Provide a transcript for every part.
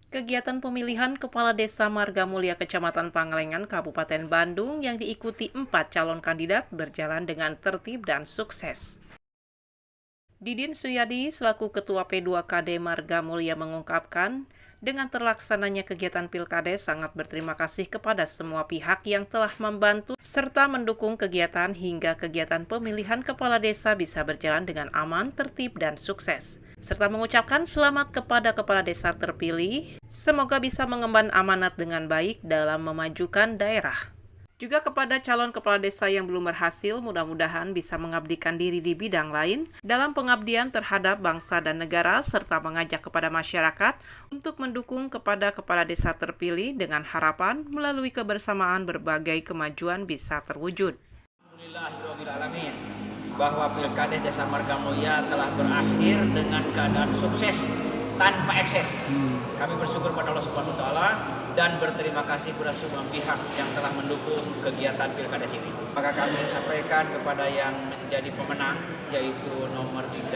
Kegiatan pemilihan Kepala Desa Margamulya Kecamatan Pangalengan, Kabupaten Bandung yang diikuti 4 calon kandidat berjalan dengan tertib dan sukses. Didin Suyadi selaku Ketua P2KD Margamulya mengungkapkan, dengan terlaksananya kegiatan Pilkades sangat berterima kasih kepada semua pihak yang telah membantu serta mendukung kegiatan hingga kegiatan pemilihan Kepala Desa bisa berjalan dengan aman, tertib, dan sukses. Serta mengucapkan selamat kepada Kepala Desa terpilih, semoga bisa mengemban amanat dengan baik dalam memajukan daerah. Juga kepada calon kepala desa yang belum berhasil, mudah-mudahan bisa mengabdikan diri di bidang lain dalam pengabdian terhadap bangsa dan negara, serta mengajak kepada masyarakat untuk mendukung kepada kepala desa terpilih dengan harapan melalui kebersamaan berbagai kemajuan bisa terwujud. Alhamdulillahirrahmanirrahim bahwa Pilkades Desa Margamulya telah berakhir dengan keadaan sukses tanpa ekses. Kami bersyukur pada Allah Subhanahu wa taala dan berterima kasih kepada semua pihak yang telah mendukung kegiatan Pilkades ini. Maka kami sampaikan kepada yang menjadi pemenang, yaitu nomor 3,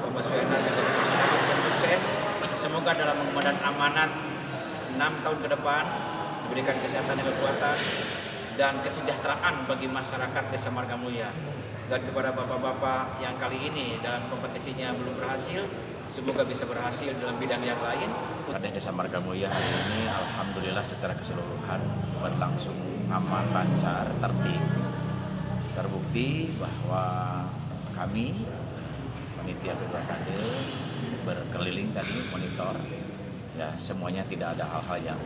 Bapak Suena, dan sukses. Semoga dalam mengemban amanat 6 tahun ke depan diberikan kesehatan dan kekuatan dan kesejahteraan bagi masyarakat Desa Margamulya. Dan kepada bapak-bapak yang kali ini dalam kompetisinya belum berhasil, semoga bisa berhasil dalam bidang yang lain. Desa Margamulya hari ini alhamdulillah secara keseluruhan berlangsung aman, lancar, tertib. Terbukti bahwa kami panitia P2KD berkeliling tadi monitor, ya semuanya tidak ada hal-hal yang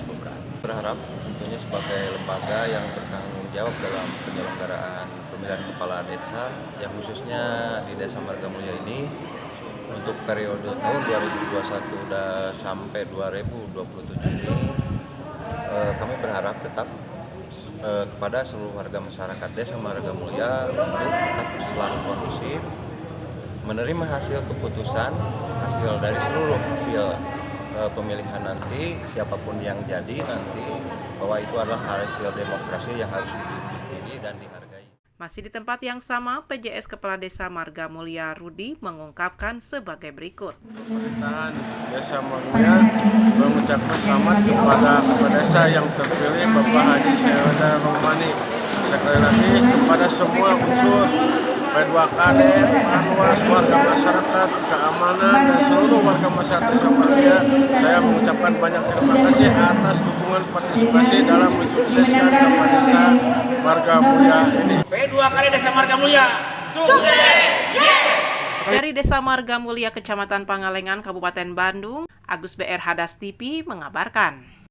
cukup berat. Berharap tentunya sebagai lembaga yang bertanggung jawab dalam penyelenggaraan pemilihan kepala desa, yang khususnya di Desa Margamulya ini untuk periode tahun 2021 sampai 2027 ini, kami berharap tetap kepada seluruh warga masyarakat Desa Margamulya untuk tetap selalu kondusif, menerima hasil keputusan, hasil dari seluruh hasil pemilihan nanti, siapapun yang jadi nanti, bahwa itu adalah hasil demokrasi yang harus diikuti dan dihargai. Masih di tempat yang sama, PJS Kepala Desa Margamulya Rudi mengungkapkan sebagai berikut. Pemerintahan Desa Margamulya mengucapkan selamat kepada kepala desa yang terpilih Bapak Haji Syahada Romani. Sekali lagi kepada semua unsur P2KD, Panwas, warga masyarakat, keamanan, dan seluruh warga masyarakat Desa Margamulya, saya mengucapkan banyak terima kasih atas dukungan partisipasi dalam mensukseskan Kepala Desa Margamulya ini. P2KD Desa Margamulya, sukses! Yes! Dari Desa Margamulya, Kecamatan Pangalengan, Kabupaten Bandung, Agus BR Hadas TV mengabarkan.